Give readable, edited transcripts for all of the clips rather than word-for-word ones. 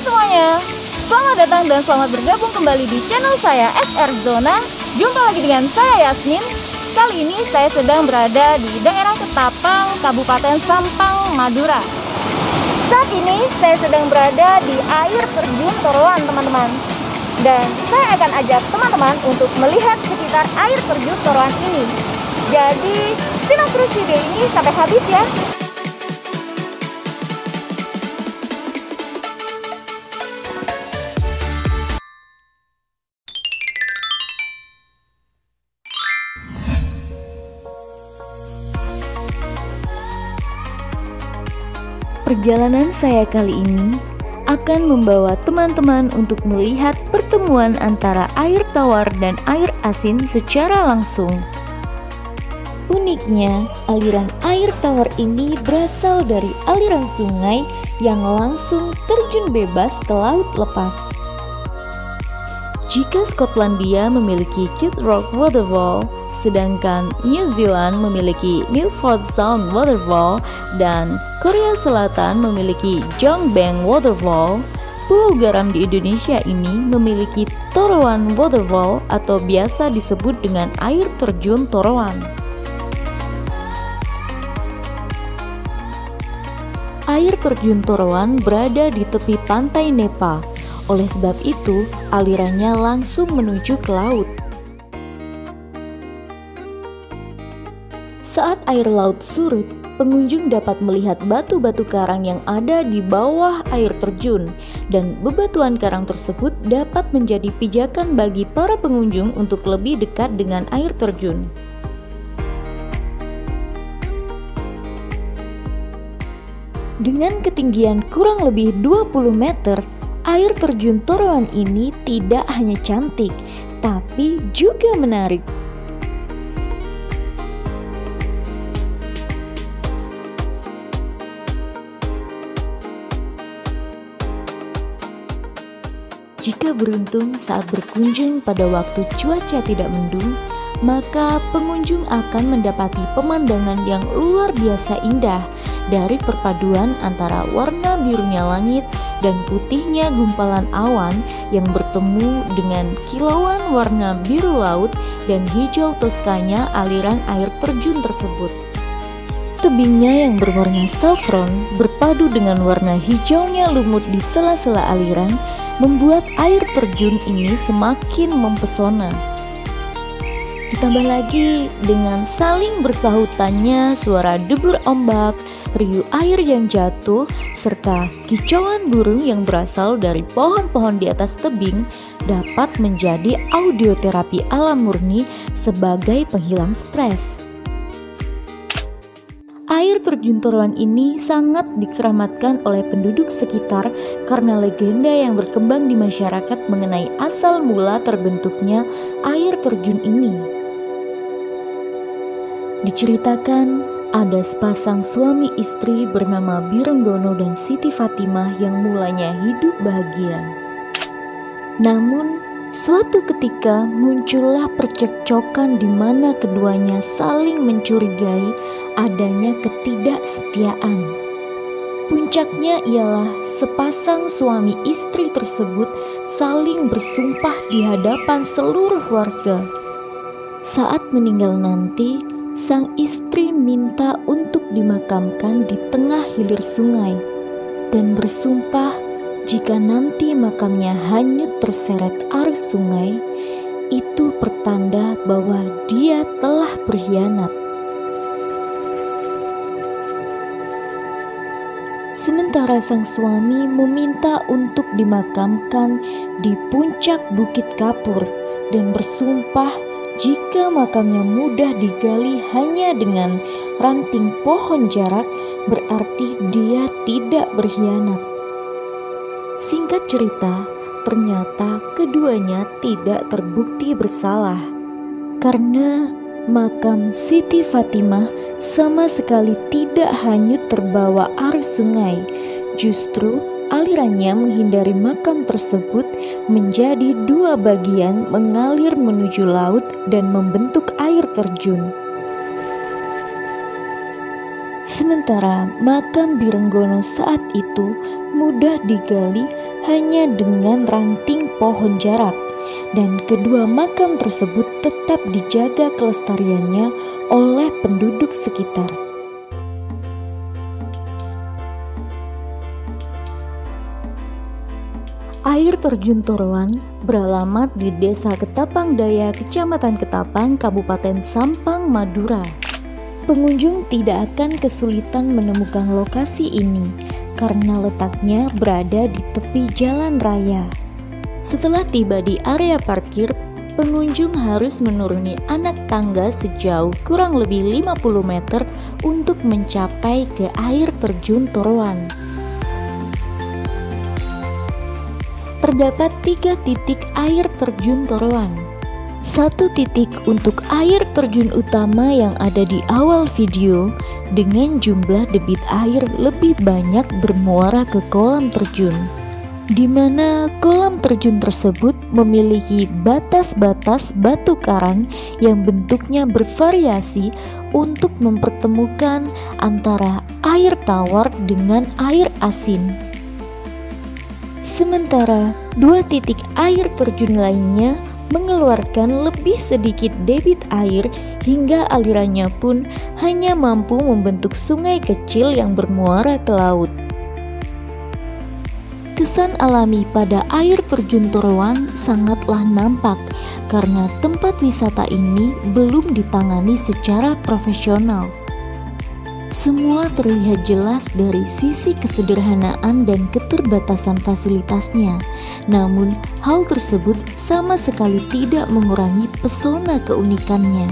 semuanya, selamat datang dan selamat bergabung kembali di channel saya SR Zona. Jumpa lagi dengan saya Yasmin. Kali ini saya sedang berada di daerah Ketapang, Kabupaten Sampang, Madura. Saat ini saya sedang berada di air terjun Toroan, teman-teman. Dan saya akan ajak teman-teman untuk melihat sekitar air terjun Toroan ini. Jadi simak terus video ini sampai habis ya. Perjalanan saya kali ini akan membawa teman-teman untuk melihat pertemuan antara air tawar dan air asin secara langsung. Uniknya, aliran air tawar ini berasal dari aliran sungai yang langsung terjun bebas ke laut lepas. Jika Skotlandia memiliki Kidd Rock Waterfall, sedangkan New Zealand memiliki Milford Sound Waterfall dan Korea Selatan memiliki Jongbang Waterfall, pulau garam di Indonesia ini memiliki Toroan Waterfall atau biasa disebut dengan air terjun Toroan. Air terjun Toroan berada di tepi pantai Nepa. Oleh sebab itu, alirannya langsung menuju ke laut. Saat air laut surut, pengunjung dapat melihat batu-batu karang yang ada di bawah air terjun, dan bebatuan karang tersebut dapat menjadi pijakan bagi para pengunjung untuk lebih dekat dengan air terjun. Dengan ketinggian kurang lebih 20 meter, air terjun Toroan ini tidak hanya cantik, tapi juga menarik. Jika beruntung saat berkunjung pada waktu cuaca tidak mendung, maka pengunjung akan mendapati pemandangan yang luar biasa indah dari perpaduan antara warna birunya langit dan putihnya gumpalan awan yang bertemu dengan kilauan warna biru laut dan hijau toskanya aliran air terjun tersebut. Tebingnya yang berwarna saffron berpadu dengan warna hijaunya lumut di sela-sela aliran membuat air terjun ini semakin mempesona. Ditambah lagi dengan saling bersahutannya suara debur ombak, riuh air yang jatuh, serta kicauan burung yang berasal dari pohon-pohon di atas tebing dapat menjadi audioterapi alam murni sebagai penghilang stres. Air terjun Toroan ini sangat dikeramatkan oleh penduduk sekitar karena legenda yang berkembang di masyarakat mengenai asal mula terbentuknya air terjun ini. Diceritakan ada sepasang suami istri bernama Birenggono dan Siti Fatimah yang mulanya hidup bahagia. Namun, suatu ketika muncullah percekcokan di mana keduanya saling mencurigai adanya ketidaksetiaan. Puncaknya ialah sepasang suami istri tersebut saling bersumpah di hadapan seluruh warga. Saat meninggal nanti, sang istri minta untuk dimakamkan di tengah hilir sungai dan bersumpah jika nanti makamnya hanyut terseret arus sungai, itu pertanda bahwa dia telah berkhianat. Sementara sang suami meminta untuk dimakamkan di puncak Bukit Kapur dan bersumpah jika makamnya mudah digali hanya dengan ranting pohon jarak, berarti dia tidak berkhianat. Singkat cerita, ternyata keduanya tidak terbukti bersalah. Karena makam Siti Fatimah sama sekali tidak hanyut terbawa arus sungai, justru alirannya menghindari makam tersebut menjadi dua bagian mengalir menuju laut dan membentuk air terjun. Sementara makam Birenggono saat itu mudah digali hanya dengan ranting pohon jarak, dan kedua makam tersebut tetap dijaga kelestariannya oleh penduduk sekitar. Air terjun Toroan beralamat di Desa Ketapang Daya, Kecamatan Ketapang, Kabupaten Sampang, Madura. Pengunjung tidak akan kesulitan menemukan lokasi ini karena letaknya berada di tepi jalan raya. Setelah tiba di area parkir, pengunjung harus menuruni anak tangga sejauh kurang lebih 50 meter untuk mencapai ke air terjun Toroan. Terdapat 3 titik air terjun Toroan. 1 titik untuk air terjun utama yang ada di awal video dengan jumlah debit air lebih banyak bermuara ke kolam terjun, di mana kolam terjun tersebut memiliki batas-batas batu karang yang bentuknya bervariasi untuk mempertemukan antara air tawar dengan air asin. Sementara 2 titik air terjun lainnya mengeluarkan lebih sedikit debit air hingga alirannya pun hanya mampu membentuk sungai kecil yang bermuara ke laut. Kesan alami pada air terjun Toroan sangatlah nampak karena tempat wisata ini belum ditangani secara profesional. Semua terlihat jelas dari sisi kesederhanaan dan keterbatasan fasilitasnya. Namun, hal tersebut sama sekali tidak mengurangi pesona keunikannya.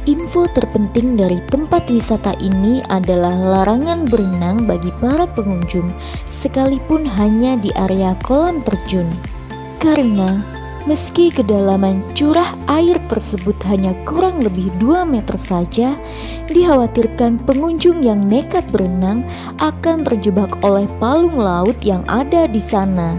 Info terpenting dari tempat wisata ini adalah larangan berenang bagi para pengunjung, sekalipun hanya di area kolam terjun. Karena meski kedalaman curah air tersebut hanya kurang lebih 2 meter saja, dikhawatirkan pengunjung yang nekat berenang akan terjebak oleh palung laut yang ada di sana.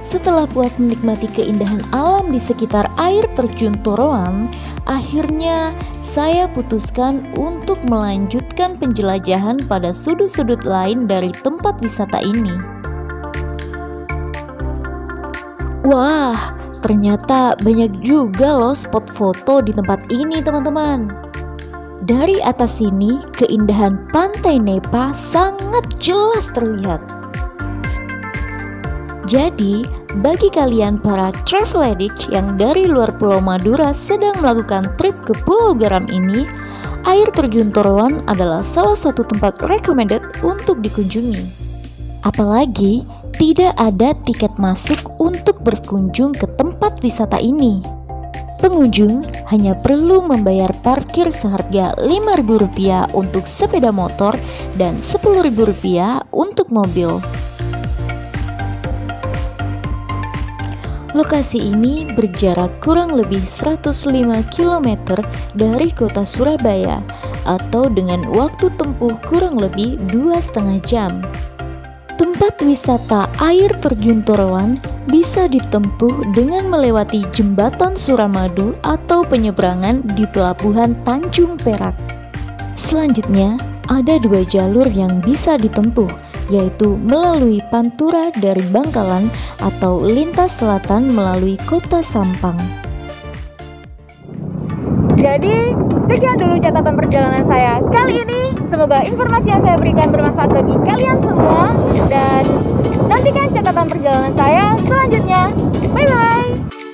Setelah puas menikmati keindahan alam di sekitar air terjun Toroan, akhirnya saya putuskan untuk melanjutkan penjelajahan pada sudut-sudut lain dari tempat wisata ini. Wah, ternyata banyak juga loh spot foto di tempat ini, teman-teman. Dari atas sini, keindahan Pantai Nepa sangat jelas terlihat. Jadi, bagi kalian para travel addict yang dari luar Pulau Madura sedang melakukan trip ke Pulau Garam ini, air terjun Toroan adalah salah satu tempat recommended untuk dikunjungi. Apalagi tidak ada tiket masuk untuk berkunjung ke tempat wisata ini. Pengunjung hanya perlu membayar parkir seharga Rp5.000 untuk sepeda motor dan Rp10.000 untuk mobil. Lokasi ini berjarak kurang lebih 105 km dari kota Surabaya atau dengan waktu tempuh kurang lebih 2,5 jam. Tempat wisata air terjun Toroan bisa ditempuh dengan melewati jembatan Suramadu atau penyeberangan di pelabuhan Tanjung Perak. Selanjutnya, ada 2 jalur yang bisa ditempuh, yaitu melalui Pantura dari Bangkalan atau lintas selatan melalui kota Sampang. Jadi, sekian dulu catatan perjalanan saya kali ini. Semoga informasi yang saya berikan bermanfaat bagi kalian semua. Dan nantikan catatan perjalanan saya selanjutnya. Bye-bye!